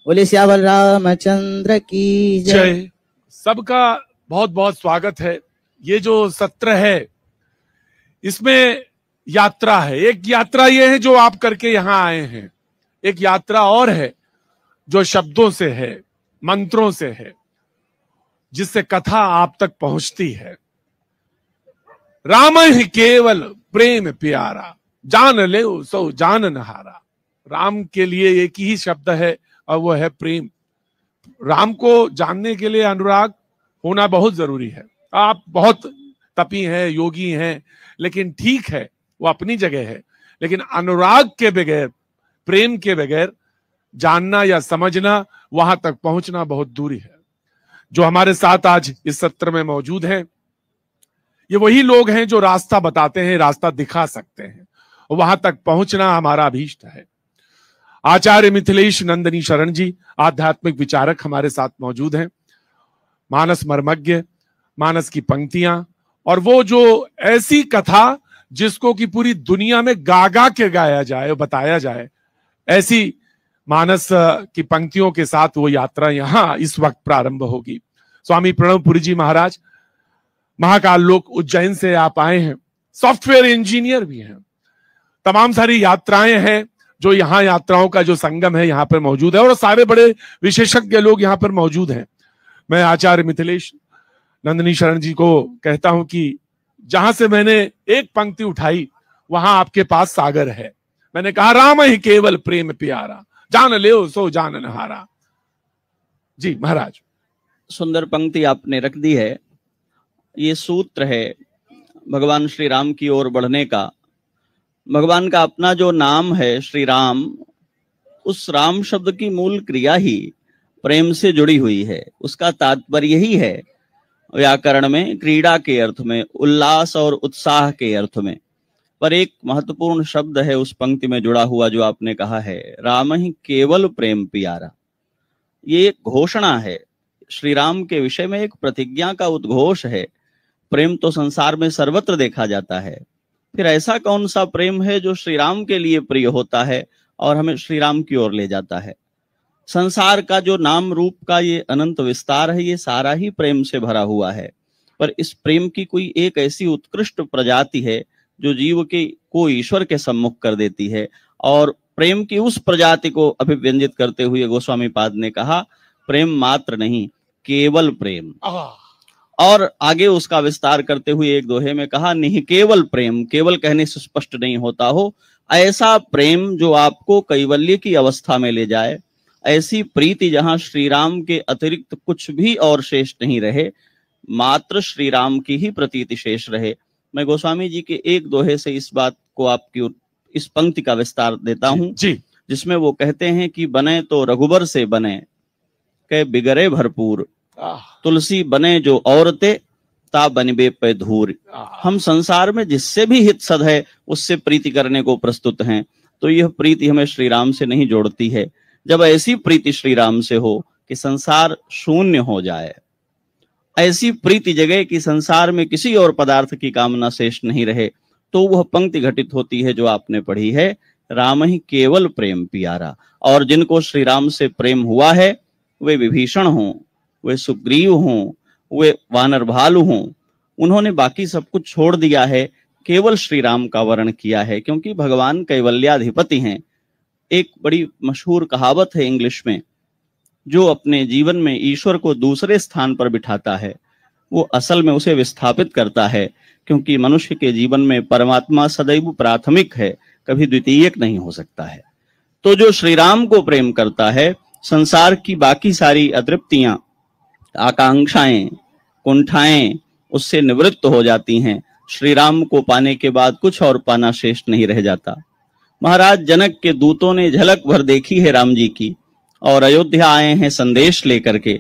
बोले श्यावल रामचंद्र की जय। सबका बहुत बहुत स्वागत है। ये जो सत्र है इसमें यात्रा है। एक यात्रा ये है जो आप करके यहां आए हैं, एक यात्रा और है जो शब्दों से है, मंत्रों से है, जिससे कथा आप तक पहुंचती है। राम ही केवल प्रेम प्यारा, जान ले सो जान नहारा। राम के लिए एक ही शब्द है और वो है प्रेम। राम को जानने के लिए अनुराग होना बहुत जरूरी है। आप बहुत तपी हैं, योगी हैं, लेकिन ठीक है, वो अपनी जगह है। लेकिन अनुराग के बगैर, प्रेम के बगैर जानना या समझना, वहां तक पहुंचना बहुत दूरी है। जो हमारे साथ आज इस सत्र में मौजूद हैं, ये वही लोग हैं जो रास्ता बताते हैं, रास्ता दिखा सकते हैं। वहां तक पहुंचना हमारा अभीष्ट है। आचार्य मिथिलेश नंदनी शरण जी, आध्यात्मिक विचारक, हमारे साथ मौजूद हैं। मानस मर्मज्ञ, मानस की पंक्तियां, और वो जो ऐसी कथा जिसको कि पूरी दुनिया में गा गा के गाया जाए, बताया जाए, ऐसी मानस की पंक्तियों के साथ वो यात्रा यहां इस वक्त प्रारंभ होगी। स्वामी प्रणवपुरी जी महाराज, महाकाल लोक उज्जैन से आप आए हैं, सॉफ्टवेयर इंजीनियर भी हैं। तमाम सारी यात्राएं हैं जो यहाँ यात्राओं का जो संगम है यहाँ पर मौजूद है, और सारे बड़े विशेषज्ञ लोग यहाँ पर मौजूद हैं। मैं आचार्य मिथिलेश नंदनी शरण जी को कहता हूं कि जहां से मैंने एक पंक्ति उठाई वहां आपके पास सागर है। मैंने कहा राम ही केवल प्रेम प्यारा, जान ले सो जान नहारा। जी महाराज, सुंदर पंक्ति आपने रख दी है। ये सूत्र है भगवान श्री राम की ओर बढ़ने का। भगवान का अपना जो नाम है श्री राम, उस राम शब्द की मूल क्रिया ही प्रेम से जुड़ी हुई है। उसका तात्पर्य ही है व्याकरण में क्रीड़ा के अर्थ में, उल्लास और उत्साह के अर्थ में। पर एक महत्वपूर्ण शब्द है उस पंक्ति में जुड़ा हुआ जो आपने कहा है, राम ही केवल प्रेम प्यारा। ये एक घोषणा है, श्री राम के विषय में एक प्रतिज्ञा का उद्घोष है। प्रेम तो संसार में सर्वत्र देखा जाता है, फिर ऐसा कौन सा प्रेम है जो श्री राम के लिए प्रिय होता है और हमें श्री राम की ओर ले जाता है। संसार का जो नाम रूप का ये अनंत विस्तार है, ये सारा ही प्रेम से भरा हुआ है। पर इस प्रेम की कोई एक ऐसी उत्कृष्ट प्रजाति है जो जीव के को ईश्वर के सम्मुख कर देती है। और प्रेम की उस प्रजाति को अभिव्यंजित करते हुए गोस्वामी पाद ने कहा, प्रेम मात्र नहीं, केवल प्रेम। और आगे उसका विस्तार करते हुए एक दोहे में कहा, नहीं केवल प्रेम, केवल कहने से स्पष्ट नहीं होता हो, ऐसा प्रेम जो आपको कैवल्य की अवस्था में ले जाए, ऐसी प्रीति जहां श्री राम के अतिरिक्त कुछ भी और शेष नहीं रहे, मात्र श्री राम की ही प्रतीति शेष रहे। मैं गोस्वामी जी के एक दोहे से इस बात को आपकी इस पंक्ति का विस्तार देता हूं जी, जिसमें वो कहते हैं कि बने तो रघुबर से बने, के बिगड़े भरपूर, तुलसी बने जो औरते, ता बनबे पे धूर। हम संसार में जिससे भी हित सद है उससे प्रीति करने को प्रस्तुत हैं, तो यह प्रीति हमें श्री राम से नहीं जोड़ती है। जब ऐसी प्रीति श्री राम से हो कि संसार शून्य हो जाए, ऐसी प्रीति जगह कि संसार में किसी और पदार्थ की कामना शेष नहीं रहे, तो वह पंक्ति घटित होती है जो आपने पढ़ी है, राम ही केवल प्रेम प्यारा। और जिनको श्री राम से प्रेम हुआ है, वे विभीषण हों, वे सुग्रीव हों, वे वानर भालु हों, उन्होंने बाकी सब कुछ छोड़ दिया है, केवल श्री राम का वर्ण किया है, क्योंकि भगवान कैवल्याधिपति हैं। एक बड़ी मशहूर कहावत है इंग्लिश में, जो अपने जीवन में ईश्वर को दूसरे स्थान पर बिठाता है वो असल में उसे विस्थापित करता है, क्योंकि मनुष्य के जीवन में परमात्मा सदैव प्राथमिक है, कभी द्वितीयक नहीं हो सकता है। तो जो श्री राम को प्रेम करता है, संसार की बाकी सारी अतृप्तियां, आकांक्षाएं, कुंठाएं उससे निवृत्त हो जाती हैं। श्री राम को पाने के बाद कुछ और पाना शेष नहीं रह जाता। महाराज जनक के दूतों ने झलक भर देखी है राम जी की और अयोध्या आए हैं संदेश लेकर के।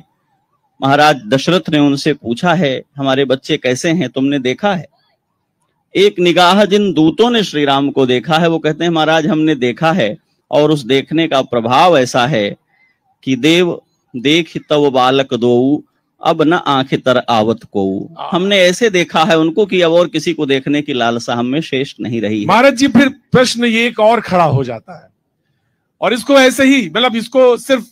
महाराज दशरथ ने उनसे पूछा है, हमारे बच्चे कैसे हैं, तुमने देखा है? एक निगाह जिन दूतों ने श्री राम को देखा है वो कहते हैं, महाराज हमने देखा है, और उस देखने का प्रभाव ऐसा है कि देव देख तव बालक दो, अब न आंखें तर आवत को। हमने ऐसे देखा है उनको कि अब और किसी को देखने की लालसा हम में शेष नहीं रही है। महाराज जी, फिर प्रश्न ये एक और खड़ा हो जाता है, और इसको ऐसे ही, मतलब इसको सिर्फ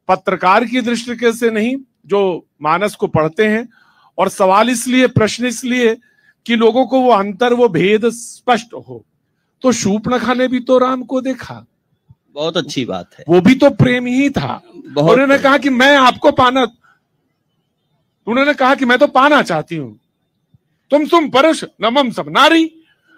पत्रकार की दृष्टि से नहीं, जो मानस को पढ़ते हैं। और सवाल इसलिए, प्रश्न इसलिए कि लोगों को वो अंतर, वो भेद स्पष्ट हो। तो शूर्पणखा ने भी तो राम को देखा, बहुत अच्छी बात है, वो भी तो प्रेम ही था। उन्होंने कहा कि मैं आपको पाना, उन्होंने कहा कि मैं तो पाना चाहती हूं, तुम पुरुष न मम सब नारी,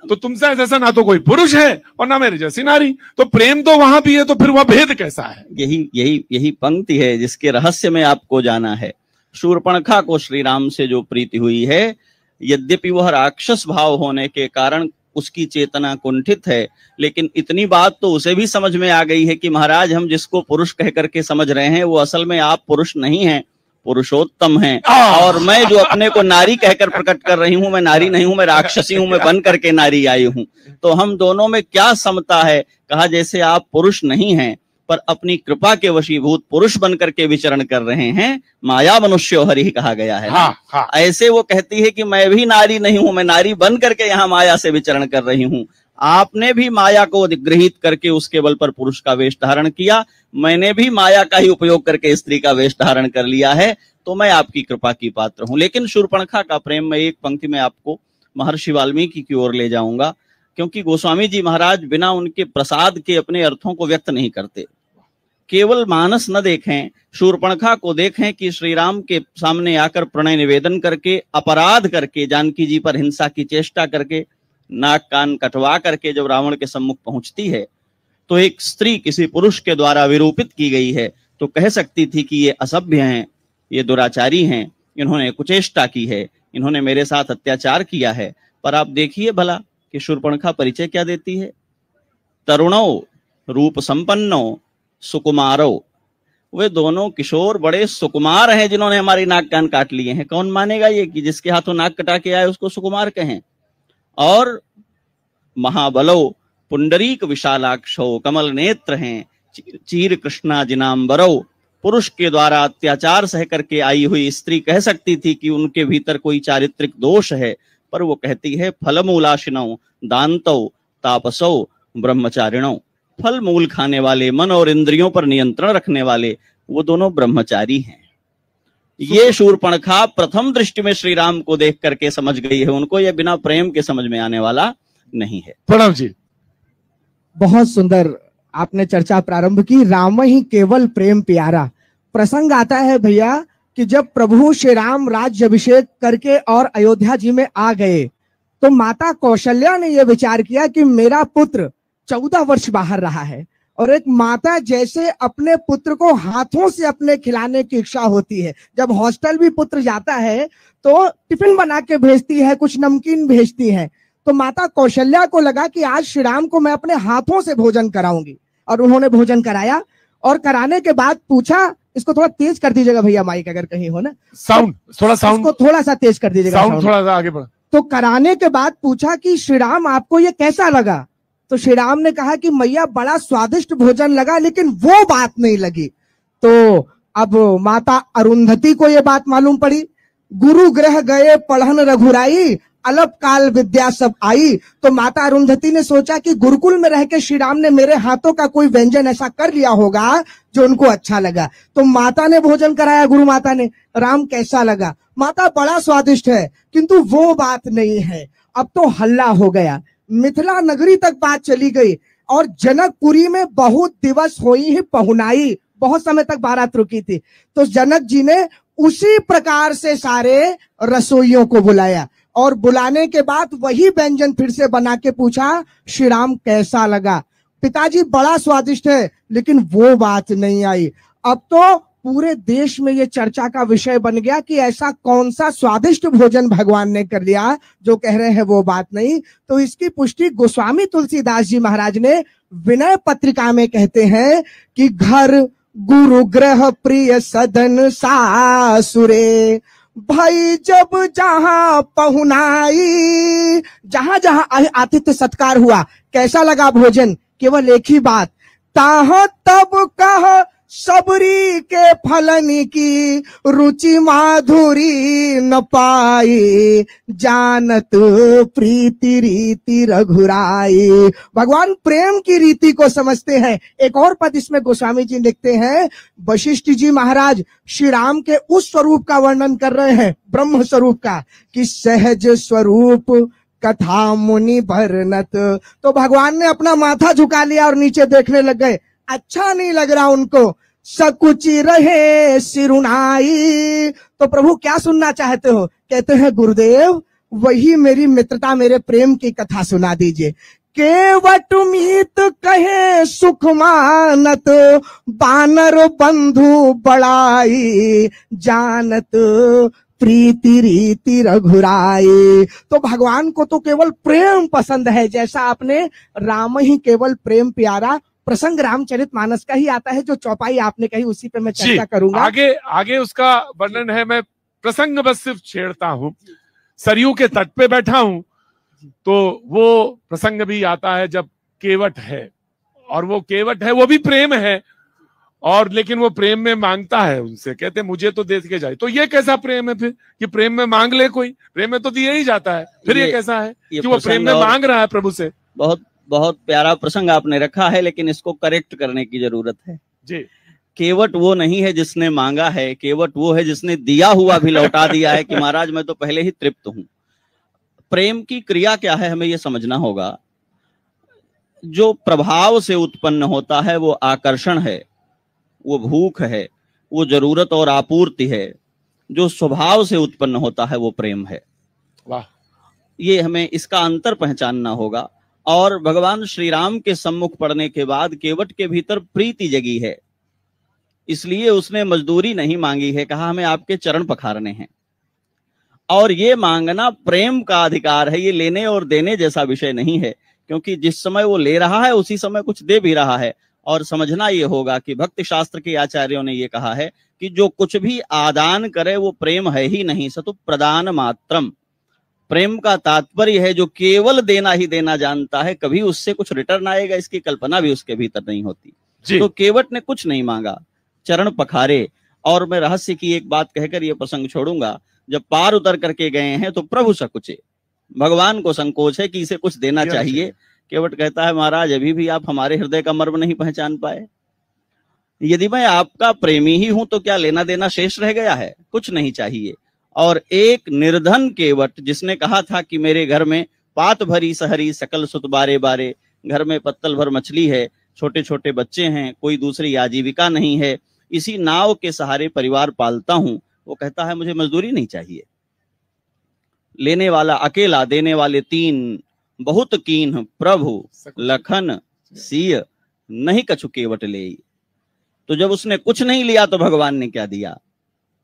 तो तुमसे जैसा ना तो कोई पुरुष है और ना मेरे जैसी नारी, तो प्रेम तो वहां भी है, तो फिर वह भेद कैसा है? यही पंक्ति है जिसके रहस्य में आपको जाना है। शूर्पणखा को श्री राम से जो प्रीति हुई है, यद्यपि वह राक्षस भाव होने के कारण उसकी चेतना कुंठित है, लेकिन इतनी बात तो उसे भी समझ में आ गई है कि महाराज, हम जिसको पुरुष कह करके समझ रहे हैं वो असल में आप पुरुष नहीं हैं, पुरुषोत्तम हैं। और मैं जो अपने को नारी कहकर प्रकट कर रही हूं, मैं नारी नहीं हूं, मैं राक्षसी हूं, मैं बन करके नारी आई हूं। तो हम दोनों में क्या समता है? कहा जैसे आप पुरुष नहीं हैं पर अपनी कृपा के वशीभूत पुरुष बन करके विचरण कर रहे हैं, माया मनुष्यो हरि कहा गया है। हाँ। ऐसे वो कहती है कि मैं भी नारी नहीं हूं, मैं नारी बन करके यहाँ माया से विचरण कर रही हूं। आपने भी माया को अधिग्रहित करके उसके बल पर पुरुष का वेश धारण किया, मैंने भी माया का ही उपयोग करके स्त्री का वेश धारण कर लिया है, तो मैं आपकी कृपा की पात्र हूं। लेकिन शूर्पणखा का प्रेम, मैं एक पंक्ति में आपको महर्षि वाल्मीकि की ओर ले जाऊंगा, क्योंकि गोस्वामी जी महाराज बिना उनके प्रसाद के अपने अर्थों को व्यक्त नहीं करते। केवल मानस न देखें, शूर्पणखा को देखें कि श्री राम के सामने आकर प्रणय निवेदन करके, अपराध करके, जानकी जी पर हिंसा की चेष्टा करके, नाक कान कटवा करके जब रावण के सम्मुख पहुंचती है, तो एक स्त्री किसी पुरुष के द्वारा विरूपित की गई है, तो कह सकती थी कि ये असभ्य हैं, ये दुराचारी हैं, इन्होंने कुचेष्टा की है, इन्होंने मेरे साथ अत्याचार किया है। पर आप देखिए भला कि शूर्पणखा परिचय क्या देती है? तरुणो रूप संपन्नो सुकुमारो। वे दोनों किशोर बड़े सुकुमार हैं जिन्होंने हमारी नाक कान काट लिए हैं। कौन मानेगा ये कि जिसके हाथों नाक कटा के आए उसको सुकुमार कहें? और महाबलो पुंडरीक विशालाक्षो, कमल नेत्र हैं, चीर कृष्णा जिनांबरो। पुरुष के द्वारा अत्याचार सह करके आई हुई स्त्री कह सकती थी कि उनके भीतर कोई चारित्रिक दोष है, पर वो कहती है फलमूलाशिनौ दांतौ तापसौ ब्रह्मचारिणौ। फल मूल खाने वाले, मन और इंद्रियों पर नियंत्रण रखने वाले, वो दोनों ब्रह्मचारी हैं। ये शूर्पणखा प्रथम दृष्टि में श्री राम को देख करके समझ गई है, उनको ये बिना प्रेम के समझ में आने वाला नहीं है। प्रणाम जी। बहुत सुंदर आपने चर्चा प्रारंभ की। राम ही केवल प्रेम प्यारा। प्रसंग आता है भैया कि जब प्रभु श्री राम राज्याभिषेक करके और अयोध्या जी में आ गए, तो माता कौशल्या ने यह विचार किया कि मेरा पुत्र 14 वर्ष बाहर रहा है, और एक माता जैसे अपने पुत्र को हाथों से अपने खिलाने की इच्छा होती है। जब हॉस्टल भी पुत्र जाता है तो टिफिन बना के भेजती है, कुछ नमकीन भेजती है। तो माता कौशल्या को लगा कि आज श्री राम को मैं अपने हाथों से भोजन कराऊंगी, और उन्होंने भोजन कराया। और कराने के बाद पूछा, इसको थोड़ा तेज कर दीजिएगा भैया, माइक अगर कहीं हो ना, साउंड थोड़ा, साउंड इसको थोड़ा सा तेज कर दीजिएगा, साउंड थोड़ा सा आगे बढ़। तो कराने के बाद पूछा कि श्री राम आपको ये कैसा लगा? तो श्री राम ने कहा कि मैया बड़ा स्वादिष्ट भोजन लगा, लेकिन वो बात नहीं लगी। तो अब माता अरुंधति को ये बात मालूम पड़ी। गुरु ग्रह गए पढ़न रघुराई, अलप काल विद्या सब आई। तो माता अरुंधति ने सोचा कि गुरुकुल में रह के श्री राम ने मेरे हाथों का कोई व्यंजन ऐसा कर लिया होगा जो उनको अच्छा लगा। तो माता ने भोजन कराया, गुरु माता ने। राम कैसा लगा? माता बड़ा स्वादिष्ट है, किंतु वो बात नहीं है। अब तो हल्ला हो गया, मिथिला नगरी तक बात चली गई, और जनकपुरी में बहुत दिवस हुई ही पहुनाई, बहुत समय तक बारात रुकी थी। तो जनक जी ने उसी प्रकार से सारे रसोइयों को बुलाया, और बुलाने के बाद वही व्यंजन फिर से बना के पूछा, श्री राम कैसा लगा? पिताजी बड़ा स्वादिष्ट है, लेकिन वो बात नहीं आई। अब तो पूरे देश में ये चर्चा का विषय बन गया कि ऐसा कौन सा स्वादिष्ट भोजन भगवान ने कर लिया जो कह रहे हैं वो बात नहीं। तो इसकी पुष्टि गोस्वामी तुलसीदास जी महाराज ने विनय पत्रिका में कहते हैं कि घर गुरु ग्रह प्रिय सदन सासुरे, भाई जब जहां पहुनाई। जहां जहां आतिथ्य सत्कार हुआ, कैसा लगा भोजन? केवल एक ही बात, ताह तब कह सब सबरी के फलनी की रुचि माधुरी न पाई, जानत प्रीति रीति रघुराई। भगवान प्रेम की रीति को समझते हैं। एक और पद इसमें गोस्वामी जी लिखते हैं, वशिष्ठ जी महाराज श्री राम के उस स्वरूप का वर्णन कर रहे हैं, ब्रह्म स्वरूप का, कि सहज स्वरूप कथा मुनि भरनत। तो भगवान ने अपना माथा झुका लिया और नीचे देखने लग गए। अच्छा नहीं लग रहा उनको। सकुचि रहे सिरुनाई। तो प्रभु क्या सुनना चाहते हो? कहते हैं गुरुदेव वही मेरी मित्रता, मेरे प्रेम की कथा सुना दीजिए। केवट मीत कहे सुख मानत, बानर बंधु बड़ाई, जानत प्रीति रीति रघुराई। तो भगवान को तो केवल प्रेम पसंद है, जैसा आपने राम ही केवल प्रेम प्यारा। प्रसंग रामचरितमानस का ही आता है, जो चौपाई आपने कही उसी पे मैं चर्चा करूंगा। आगे उसका वर्णन है। मैं प्रसंग बस सिर्फ छेड़ता हूँ। सरयू के तट पे बैठा हूं तो वो प्रसंग भी आता है जब केवट है, और वो केवट है वो भी प्रेम है, और लेकिन वो प्रेम में मांगता है उनसे, कहते मुझे तो दे के जाए। तो ये कैसा प्रेम है फिर कि प्रेम में मांग ले कोई? प्रेम में तो दिया ही जाता है। फिर ये कैसा है कि वो प्रेम में मांग रहा है प्रभु से? बहुत बहुत प्यारा प्रसंग आपने रखा है, लेकिन इसको करेक्ट करने की जरूरत है जी। केवट वो नहीं है जिसने मांगा है, केवट वो है जिसने दिया हुआ भी लौटा दिया है कि महाराज मैं तो पहले ही तृप्त हूं। प्रेम की क्रिया क्या है हमें ये समझना होगा। जो प्रभाव से उत्पन्न होता है वो आकर्षण है, वो भूख है, वो जरूरत और आपूर्ति है। जो स्वभाव से उत्पन्न होता है वो प्रेम है। वाह! ये हमें इसका अंतर पहचानना होगा। और भगवान श्री राम के सम्मुख पड़ने के बाद केवट के भीतर प्रीति जगी है, इसलिए उसने मजदूरी नहीं मांगी है, कहा हमें आपके चरण पखारने हैं। और ये मांगना प्रेम का अधिकार है, ये लेने और देने जैसा विषय नहीं है, क्योंकि जिस समय वो ले रहा है उसी समय कुछ दे भी रहा है। और समझना ये होगा कि भक्ति शास्त्र के आचार्यों ने ये कहा है कि जो कुछ भी आदान करे वो प्रेम है ही नहीं, सतु प्रदान मात्रम। प्रेम का तात्पर्य है जो केवल देना ही देना जानता है, कभी उससे कुछ रिटर्न आएगा इसकी कल्पना भी उसके भीतर नहीं होती। तो केवट ने कुछ नहीं मांगा, चरण पखारे। और मैं रहस्य की एक बात कहकर ये प्रसंग छोड़ूंगा। जब पार उतर करके गए हैं तो प्रभु सकुचे, भगवान को संकोच है कि इसे कुछ देना चाहिए। केवट कहता है महाराज अभी भी आप हमारे हृदय का मर्म नहीं पहचान पाए। यदि मैं आपका प्रेमी ही हूं तो क्या लेना देना शेष रह गया है? कुछ नहीं चाहिए। और एक निर्धन केवट जिसने कहा था कि मेरे घर में पात भरी सहरी सकल सुत बारे बारे, घर में पत्तल भर मछली है, छोटे छोटे बच्चे हैं, कोई दूसरी आजीविका नहीं है, इसी नाव के सहारे परिवार पालता हूं, वो कहता है मुझे मजदूरी नहीं चाहिए। लेने वाला अकेला, देने वाले तीन, बहुत कीन प्रभु लखन सिय, नहीं कछु केवट ले। तो जब उसने कुछ नहीं लिया तो भगवान ने क्या दिया?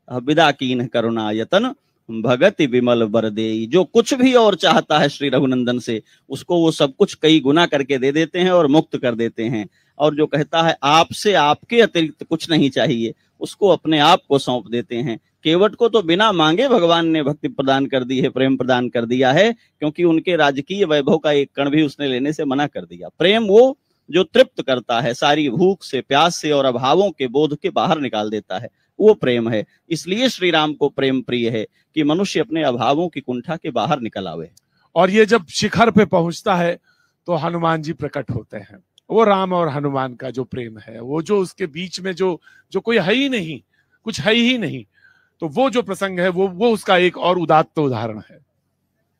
विदा कीन करुणा यतन भगति विमल बर देई। जो कुछ भी और चाहता है श्री रघुनंदन से, उसको वो सब कुछ कई गुना करके दे देते हैं और मुक्त कर देते हैं। और जो कहता है आपसे आपके अतिरिक्त कुछ नहीं चाहिए, उसको अपने आप को सौंप देते हैं। केवट को तो बिना मांगे भगवान ने भक्ति प्रदान कर दी है, प्रेम प्रदान कर दिया है, क्योंकि उनके राजकीय वैभव का एक कण भी उसने लेने से मना कर दिया। प्रेम वो जो तृप्त करता है, सारी भूख से, प्यास से और अभावों के बोध के बाहर निकाल देता है, वो प्रेम है। इसलिए श्री राम को प्रेम प्रिय है कि मनुष्य अपने अभावों की कुंठा के बाहर निकल आवे। और ये जब शिखर पे पहुंचता है तो हनुमान जी प्रकट होते हैं। वो राम और हनुमान का जो प्रेम है, वो जो उसके बीच में जो कोई है ही नहीं, कुछ है ही नहीं, तो वो जो प्रसंग है वो उसका एक और उदात्त उदाहरण है।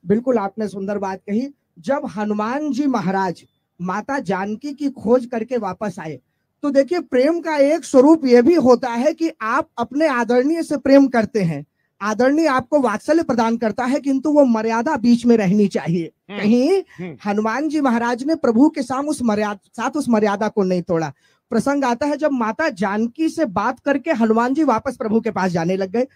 बिल्कुल आपने सुंदर बात कही। जब हनुमान जी महाराज माता जानकी की खोज करके वापस आए, तो देखिए प्रेम का एक स्वरूप यह भी होता है कि आप अपने आदरणीय से प्रेम करते हैं, आदरणीय आपको वात्सल्य प्रदान करता है, किंतु वो मर्यादा बीच में रहनी चाहिए। कहीं हनुमान जी महाराज ने प्रभु के साथ उस मर्यादा को नहीं तोड़ा। प्रसंग आता है जब माता जानकी से बात करके हनुमान जी वापस प्रभु के पास जाने लग गए,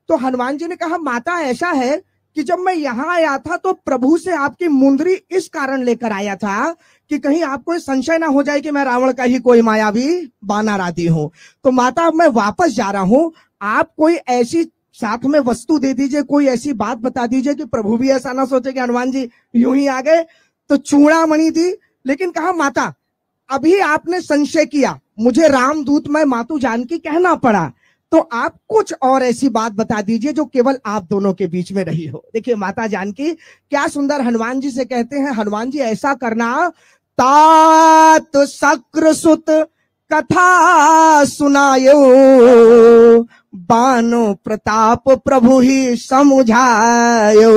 तो हनुमान जी ने कहा माता ऐसा है कि जब मैं यहाँ आया था तो प्रभु से आपकी मुंदरी इस कारण लेकर आया था कि कहीं आपको संशय ना हो जाए कि मैं रावण का ही कोई मायावी बानर आदि हूं। तो माता अब मैं वापस जा रहा हूं, आप कोई ऐसी साथ में वस्तु दे दीजिए, कोई ऐसी बात बता दीजिए कि प्रभु भी ऐसा ना सोचे कि हनुमान जी यूं ही आ गए। तो चूड़ामणि दी, लेकिन कहा माता अभी आपने संशय किया, मुझे रामदूत में मातू जानकी कहना पड़ा। तो आप कुछ और ऐसी बात बता दीजिए जो केवल आप दोनों के बीच में रही हो। देखिए माता जानकी क्या सुंदर हनुमान जी से कहते हैं, हनुमान जी ऐसा करना, तात शक्र सुत कथा सुनायो, बानो प्रताप प्रभु ही समुझायो।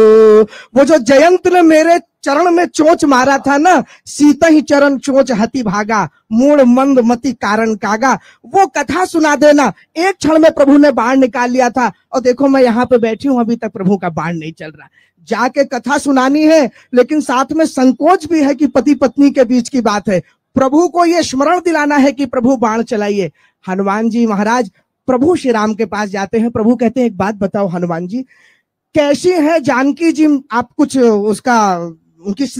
वो जो जयंत ने मेरे चरण में चोंच मारा था ना, सीता ही चरण चोंच हति भागा, मूड मंद मति कारण कागा, वो कथा सुना देना। एक क्षण में प्रभु ने बाण निकाल लिया था, और देखो मैं यहाँ पे बैठी हूं, अभी तक प्रभु का बाण नहीं चल रहा। जाके कथा सुनानी है, लेकिन साथ में संकोच भी है कि पति पत्नी के बीच की बात है। प्रभु को यह स्मरण दिलाना है कि प्रभु बाण चलाइए। हनुमान जी महाराज प्रभु श्री राम के पास जाते हैं। प्रभु कहते हैं एक बात बताओ हनुमान जी, कैसी है जानकी जी, आप कुछ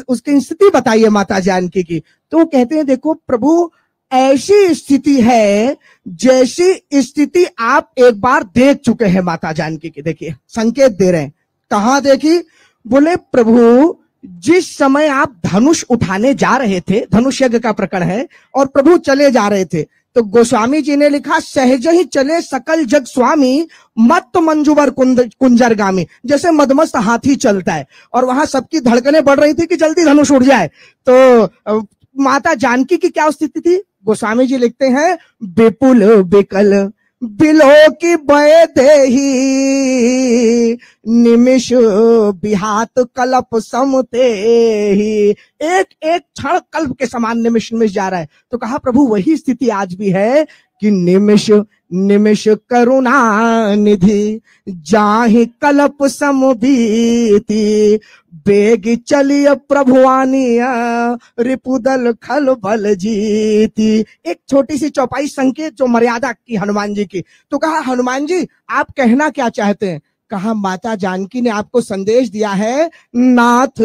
उसकी स्थिति बताइए माता जानकी की। तो वो कहते हैं देखो प्रभु, ऐसी स्थिति है जैसी स्थिति आप एक बार देख चुके हैं माता जानकी की। देखिए संकेत दे रहे हैं, कहां देखी? बोले प्रभु जिस समय आप धनुष उठाने जा रहे थे, धनुष यज्ञ का प्रकरण है, और प्रभु चले जा रहे थे, तो गोस्वामी जी ने लिखा सहज ही चले सकल जग स्वामी, मत मंजुवर कुंजरगामी। जैसे मदमस्त हाथी चलता है, और वहां सबकी धड़कनें बढ़ रही थी कि जल्दी धनुष उड़ जाए। तो माता जानकी की क्या स्थिति थी? गोस्वामी जी लिखते हैं, विपुल विकल बिलो की बय देही, निमिष बिहात कल्प समते ही। एक एक क्षण कल्प के समान निमिष निमिष जा रहा है। तो कहा प्रभु वही स्थिति आज भी है कि निमिष निमिष करुणा निधि, जाहि कल्प समबीति, बेग चलिय प्रभुआनिया, रिपुदल खल बल जीती। एक छोटी सी चौपाई संकेत जो मर्यादा की हनुमान जी की। तो कहा हनुमान जी आप कहना क्या चाहते हैं? कहा माता जानकी ने आपको संदेश दिया है, नाथ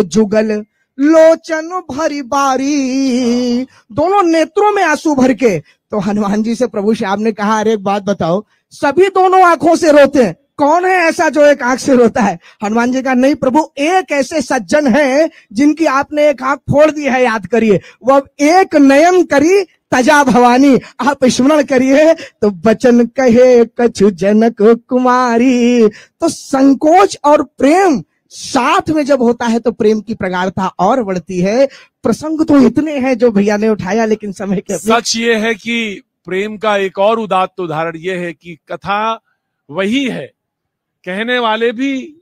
जुगल लोचन भरी बारी, दोनों नेत्रों में आंसू भर के। तो हनुमान जी से प्रभु श्याम ने कहा अरे एक बात बताओ, सभी दोनों आंखों से रोते हैं, कौन है ऐसा जो एक आंख से रोता है? हनुमान जी का नहीं प्रभु, एक ऐसे सज्जन हैं जिनकी आपने एक आंख फोड़ दी है, याद करिए। वो एक नयन करी तजा भवानी, आप स्मरण करिए। तो बचन कहे कछु जनक कुमारी। तो संकोच और प्रेम साथ में जब होता है तो प्रेम की प्रगाढ़ता और बढ़ती है। प्रसंग तो इतने हैं जो भैया ने उठाया, लेकिन समय के सच ये है कि प्रेम का एक और उदात्त उदाहरण ये है कि कथा वही है, कहने वाले भी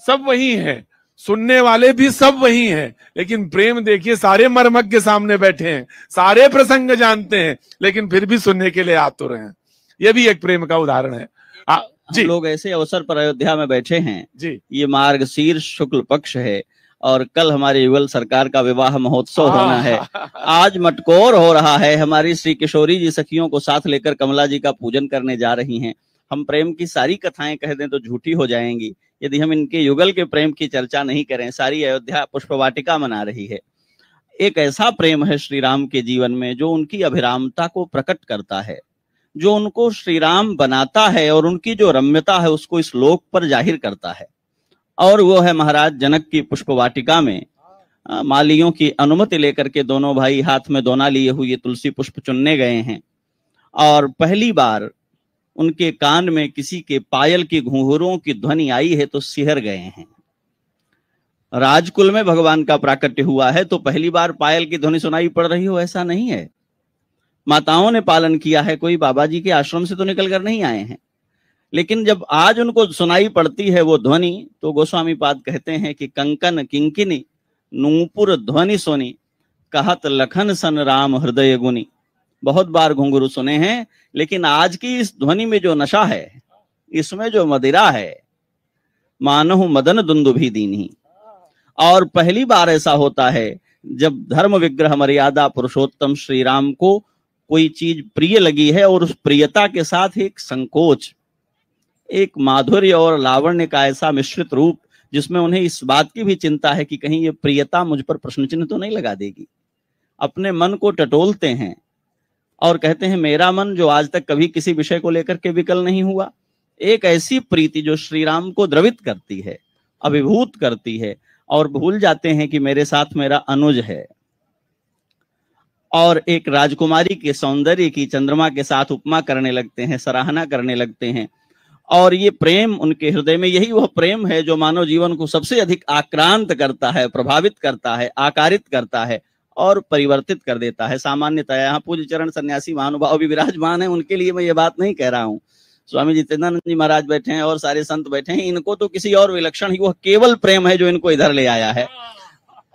सब वही हैं, सुनने वाले भी सब वही हैं, लेकिन प्रेम देखिए सारे मर्मज्ञ के सामने बैठे हैं, सारे प्रसंग जानते हैं, लेकिन फिर भी सुनने के लिए आतुर हैं। ये भी एक प्रेम का उदाहरण है। हम लोग ऐसे अवसर पर अयोध्या में बैठे हैं जी। ये मार्गशीर्ष शुक्ल पक्ष है और कल हमारे युगल सरकार का विवाह महोत्सव होना है। आज मटकोर हो रहा है, हमारी श्री किशोरी जी सखियों को साथ लेकर कमला जी का पूजन करने जा रही हैं। हम प्रेम की सारी कथाएं कह दें तो झूठी हो जाएंगी यदि हम इनके युगल के प्रेम की चर्चा नहीं करें। सारी अयोध्या पुष्पवाटिका मना रही है। एक ऐसा प्रेम है श्री राम के जीवन में जो उनकी अभिरामता को प्रकट करता है, जो उनको श्री राम बनाता है और उनकी जो रम्यता है उसको इस लोक पर जाहिर करता है। और वो है महाराज जनक की पुष्पवाटिका में मालियों की अनुमति लेकर के दोनों भाई हाथ में दोना लिए हुए तुलसी पुष्प चुनने गए हैं, और पहली बार उनके कान में किसी के पायल की घुंघरुओं की ध्वनि आई है तो सिहर गए हैं। राजकुल में भगवान का प्राकट्य हुआ है तो पहली बार पायल की ध्वनि सुनाई पड़ रही हो ऐसा नहीं है। माताओं ने पालन किया है, कोई बाबा जी के आश्रम से तो निकल कर नहीं आए हैं, लेकिन जब आज उनको सुनाई पड़ती है वो ध्वनि तो गोस्वामी पाद कहते हैं कि कंकन किंकिनी नूपुर ध्वनि सुनी, कहत लखन सन राम हृदय गुनी। बहुत बार घुंघरू सुने हैं, लेकिन आज की इस ध्वनि में जो नशा है, इसमें जो मदिरा है, मानहु मदन दुंदुभी दीन्ही। और पहली बार ऐसा होता है जब धर्म विग्रह मर्यादा पुरुषोत्तम श्री राम को कोई चीज प्रिय लगी है और उस प्रियता के साथ एक संकोच, एक माधुर्य और लावण्य का ऐसा मिश्रित रूप जिसमें उन्हें इस बात की भी चिंता है कि कहीं ये प्रियता मुझ पर प्रश्न चिन्ह तो नहीं लगा देगी। अपने मन को टटोलते हैं और कहते हैं मेरा मन जो आज तक कभी किसी विषय को लेकर के विकल नहीं हुआ, एक ऐसी प्रीति जो श्री राम को द्रवित करती है, अभिभूत करती है, और भूल जाते हैं कि मेरे साथ मेरा अनुज है। और एक राजकुमारी के सौंदर्य की चंद्रमा के साथ उपमा करने लगते हैं, सराहना करने लगते हैं। और ये प्रेम उनके हृदय में, यही वह प्रेम है जो मानव जीवन को सबसे अधिक आक्रांत करता है, प्रभावित करता है, आकारित करता है और परिवर्तित कर देता है। सामान्यतः यहाँ पूज्य चरण सन्यासी महानुभाव भी विराजमान है, उनके लिए मैं ये बात नहीं कह रहा हूँ। स्वामी जितेंद्रानंद जी महाराज बैठे हैं और सारे संत बैठे हैं, इनको तो किसी और विलक्षण ही वह केवल प्रेम है जो इनको इधर ले आया है।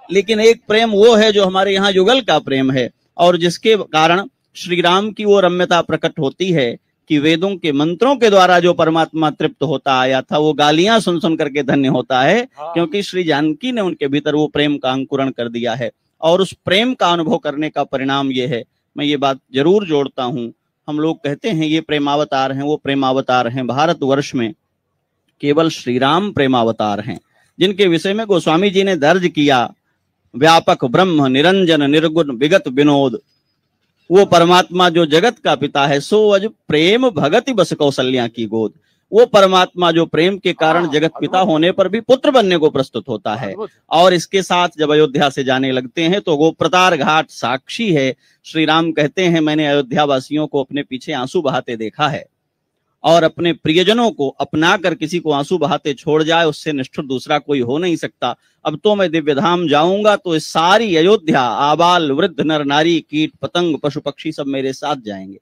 लेकिन एक प्रेम वो है जो हमारे यहाँ युगल का प्रेम है, और जिसके कारण श्री राम की वो रम्यता प्रकट होती है कि वेदों के मंत्रों के द्वारा जो परमात्मा तृप्त होता आया था, वो गालियां सुन सुन करके धन्य होता है, क्योंकि श्री जानकी ने उनके भीतर वो प्रेम का अंकुरण कर दिया है। और उस प्रेम का अनुभव करने का परिणाम ये है, मैं ये बात जरूर जोड़ता हूँ, हम लोग कहते हैं ये प्रेमावतार हैं, वो प्रेमावतार हैं। भारतवर्ष में केवल श्री राम प्रेमावतार हैं, जिनके विषय में गोस्वामी जी ने दर्ज किया, व्यापक ब्रह्म निरंजन निर्गुण विगत विनोद, वो परमात्मा जो जगत का पिता है, सो अज प्रेम भगति बस कौशल्या की गोद। वो परमात्मा जो प्रेम के कारण जगत पिता होने पर भी पुत्र बनने को प्रस्तुत होता है। और इसके साथ जब अयोध्या से जाने लगते हैं तो गोप्रतार घाट साक्षी है। श्री राम कहते हैं, मैंने अयोध्या वासियों को अपने पीछे आंसू बहाते देखा है, और अपने प्रियजनों को अपना कर किसी को आंसू बहाते छोड़ जाए, उससे निष्ठुर दूसरा कोई हो नहीं सकता। अब तो मैं दिव्य धाम जाऊंगा तो इस सारी अयोध्या, आबाल वृद्ध नर नारी कीट पतंग पशु पक्षी सब मेरे साथ जाएंगे।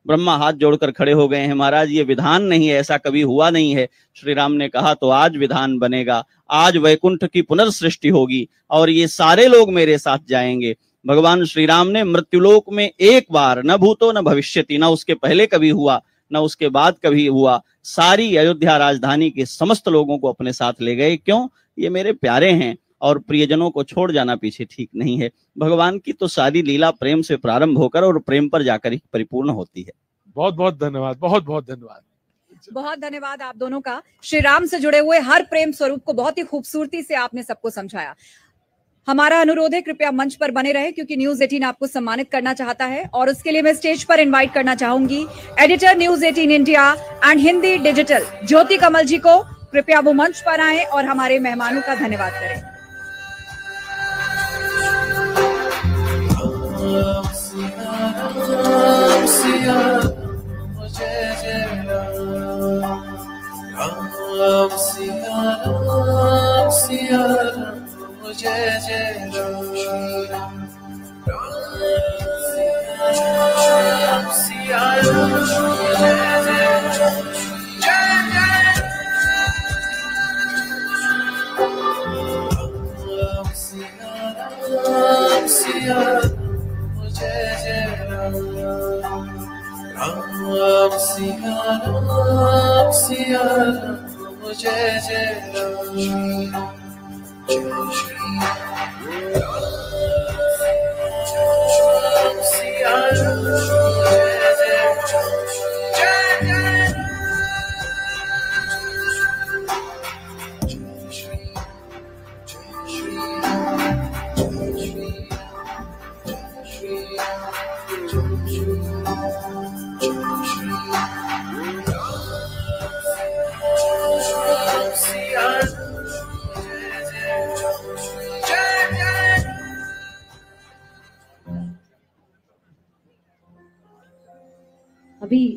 ब्रह्मा हाथ जोड़कर खड़े हो गए हैं, महाराज ये विधान नहीं है, ऐसा कभी हुआ नहीं है। श्री राम ने कहा तो आज विधान बनेगा, आज वैकुंठ की पुनर्सृष्टि होगी और ये सारे लोग मेरे साथ जाएंगे। भगवान श्री राम ने मृत्युलोक में एक बार, न भूतो न भविष्यति, न उसके पहले कभी हुआ न उसके बाद कभी हुआ, सारी अयोध्या राजधानी के समस्त लोगों को अपने साथ ले गए। क्यों? ये मेरे प्यारे हैं और प्रियजनों को छोड़ जाना पीछे ठीक नहीं है। भगवान की तो सारी लीला प्रेम से प्रारंभ होकर और प्रेम पर जाकर ही परिपूर्ण होती है। बहुत बहुत धन्यवाद, बहुत बहुत धन्यवाद। बहुत धन्यवाद आप दोनों का। श्री राम से जुड़े हुए हर प्रेम स्वरूप को बहुत ही खूबसूरती से आपने सबको समझाया। हमारा अनुरोध है कृपया मंच पर बने रहे, क्योंकि न्यूज 18 आपको सम्मानित करना चाहता है, और उसके लिए मैं स्टेज पर इनवाइट करना चाहूंगी editor news 18 India and Hindi digital Jyoti Kamal ji को। कृपया वो मंच पर आए और हमारे मेहमानों का धन्यवाद करें। जय जय राम सिया राम, जय सिया राम, जय जय राम सिया राम, सिया राम, जय जय राम। जय श्री राम सिया राम, जय जय जय जय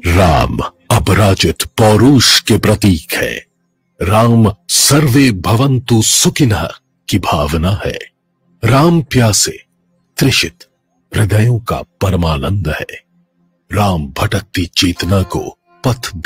राम अपराजित पौरुष के प्रतीक है। राम सर्वे भवन्तु सुखिनः की भावना है। राम प्यासे त्रिषित हृदयों का परमानंद है। राम भटकती चेतना को पथ